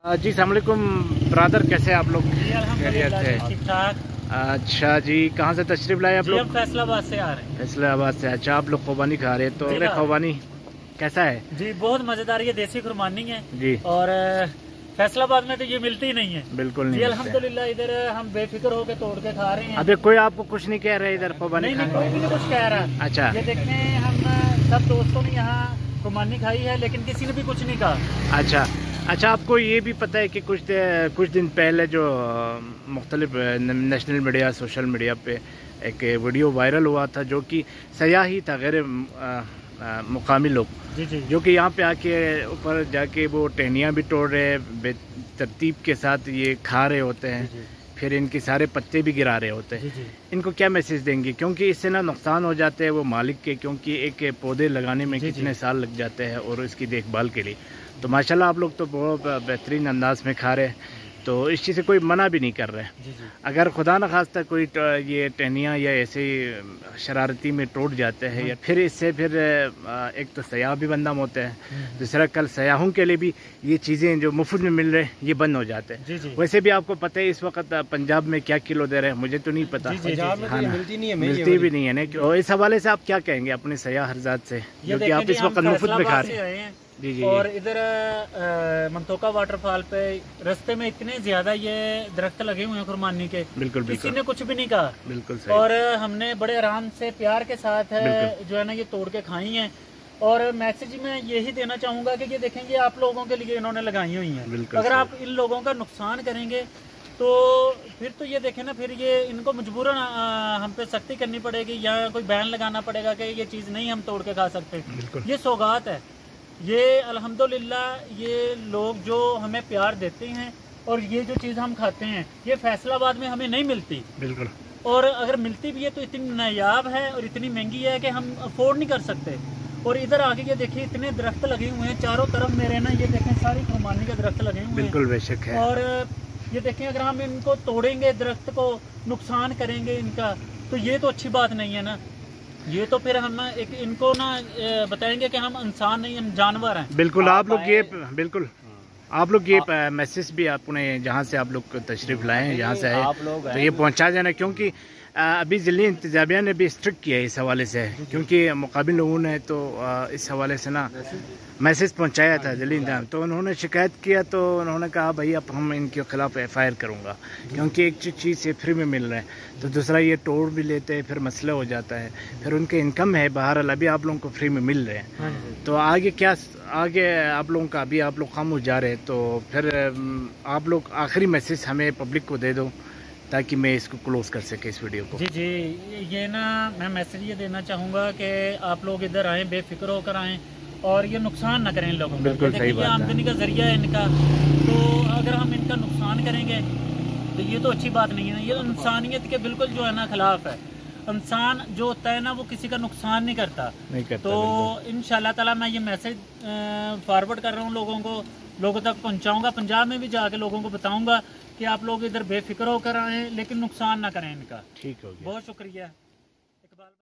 जी अस्सलाम वालेकुम ब्रदर, कैसे हैं आप लोग? खैरियत से ठीक ठाक। अच्छा जी, कहाँ से तशरीफ लाए आप लोग? फैसलाबाद से आ रहे हैं। फैसलाबाद से। अच्छा, आप लोग खुबानी खा रहे हैं, तो खुबानी कैसा है? जी बहुत मजेदार, ये देसी खुरमानी है जी। और फैसलाबाद में तो ये मिलती ही नहीं है। बिल्कुल नहीं। अल्हम्दुलिल्लाह इधर हम बेफिक्र होकर तोड़ के खा रहे हैं। अभी कोई आपको कुछ नहीं कह रहे इधर खुबानी नहीं, कोई भी नहीं कुछ कह रहा। अच्छा, ये देखते हैं, हम सब दोस्तों ने यहाँ खुरमानी खाई है लेकिन किसी ने भी कुछ नहीं कहा। अच्छा, आपको ये भी पता है कि कुछ दिन पहले जो मुख्तलिफ नेशनल मीडिया, सोशल मीडिया पे एक वीडियो वायरल हुआ था जो कि सयाही था, गैर मुकामी लोग जी जो कि यहाँ पे आके ऊपर जाके वो टहनियाँ भी तोड़ रहे हैं, बेतरतीब के साथ ये खा रहे होते हैं, फिर इनके सारे पत्ते भी गिरा रहे होते हैं। इनको क्या मैसेज देंगे? क्योंकि इससे ना नुकसान हो जाते हैं वो मालिक के, क्योंकि एक पौधे लगाने में कितने साल लग जाते हैं और इसकी देखभाल के लिए। तो माशाल्लाह आप लोग तो बहुत बेहतरीन अंदाज में खा रहे हैं, तो इस चीज़ से कोई मना भी नहीं कर रहे। अगर खुदा न खास्ता कोई ये टहनियाँ या ऐसे शरारती में टूट जाते हैं या फिर इससे फिर एक तो सयाह भी बदनाम होते हैं, दूसरा कल सयाहों के लिए भी ये चीज़ें जो मुफ्त में मिल रहे हैं ये बंद हो जाते हैं। वैसे भी आपको पता है इस वक्त पंजाब में क्या किलो दे रहे हैं, मुझे तो नहीं पता। मिलती भी नहीं है ना। और इस हवाले से आप क्या कहेंगे अपने सयाह हरजात से जो कि आप इस वक्त मुफ्त में खा रहे हैं? जी। और इधर मंतोका वाटरफॉल पे रास्ते में इतने ज्यादा ये दरख्त लगे हुए हैं खुरमानी के, बिल्कुल किसी ने कुछ भी नहीं कहा। बिल्कुल सही। और हमने बड़े आराम से प्यार के साथ जो है ना ये तोड़ के खाई हैं। और मैसेज मैं यही देना चाहूंगा कि ये देखेंगे आप लोगों के लिए इन्होंने लगाई हुई हैं। अगर आप इन लोगों का नुकसान करेंगे तो फिर तो ये देखें ना, फिर ये इनको मजबूरन हम पे सख्ती करनी पड़ेगी या कोई बैन लगाना पड़ेगा कि ये चीज़ नहीं हम तोड़ के खा सकते। ये सौगात है, ये अल्हम्दुलिल्लाह ये लोग जो हमें प्यार देते हैं और ये जो चीज़ हम खाते हैं ये फैसलाबाद में हमें नहीं मिलती। बिल्कुल। और अगर मिलती भी है तो इतनी नायाब है और इतनी महंगी है कि हम अफोर्ड नहीं कर सकते। और इधर आगे ये देखिए इतने दरख्त लगे हुए हैं चारों तरफ मेरे ना, ये देखें सारी खुरमानी के दरख्त लगे हुए हैं। बिल्कुल बेशक है। और ये देखें अगर हम इनको तोड़ेंगे, दरख्त को नुकसान करेंगे इनका, तो ये तो अच्छी बात नहीं है ना। ये तो फिर हम एक इनको ना बताएंगे कि हम इंसान नहीं, हम जानवर हैं। बिल्कुल। आप लोग ये मैसेज भी आपने जहाँ से आप लोग तशरीफ लाए हैं, जहाँ से आए तो ये पहुँचा जाना, क्योंकि अभी ज़िली इंतजामिया ने भी स्ट्रिक्ट किया है इस हवाले से, क्योंकि मुकाबिल लोगों ने तो इस हवाले से ना मैसेज पहुंचाया था ज़िली इंतजाम, तो उन्होंने शिकायत किया तो उन्होंने कहा भाई अब हम इनके खिलाफ FIR करूँगा, क्योंकि एक चीज़ से फ्री में मिल रहा है तो दूसरा ये तोड़ भी लेते हैं, फिर मसला हो जाता है, फिर उनके इनकम है। बहरहाल अभी आप लोगों को फ्री में मिल रहे हैं, तो आगे आप लोगों का अभी आप लोग खामोश जा रहे हैं, तो फिर आप लोग आखिरी मैसेज हमें पब्लिक को दे दो ताकि मैं इसको क्लोज कर सके इस वीडियो को। जी, ये ना मैं मैसेज ये देना चाहूँगा कि आप लोग इधर आएँ, बेफिक्र होकर आएँ और ये नुकसान ना करें इन लोगों को। बिल्कुल सही बात है। आमदनी का जरिया है इनका, तो अगर हम इनका नुकसान करेंगे तो ये तो अच्छी बात नहीं है ना। ये इंसानियत के बिल्कुल जो है ना खिलाफ है। इंसान जो होता है ना वो किसी का नुकसान नहीं करता। तो इंशाल्लाह ताला मैं ये मैसेज फॉरवर्ड कर रहा हूँ लोगों तक पहुँचाऊँगा। पंजाब में भी जाके लोगों को बताऊँगा कि आप लोग इधर बेफिक्र होकर आएँ लेकिन नुकसान ना करें इनका। ठीक हो गया, बहुत शुक्रिया।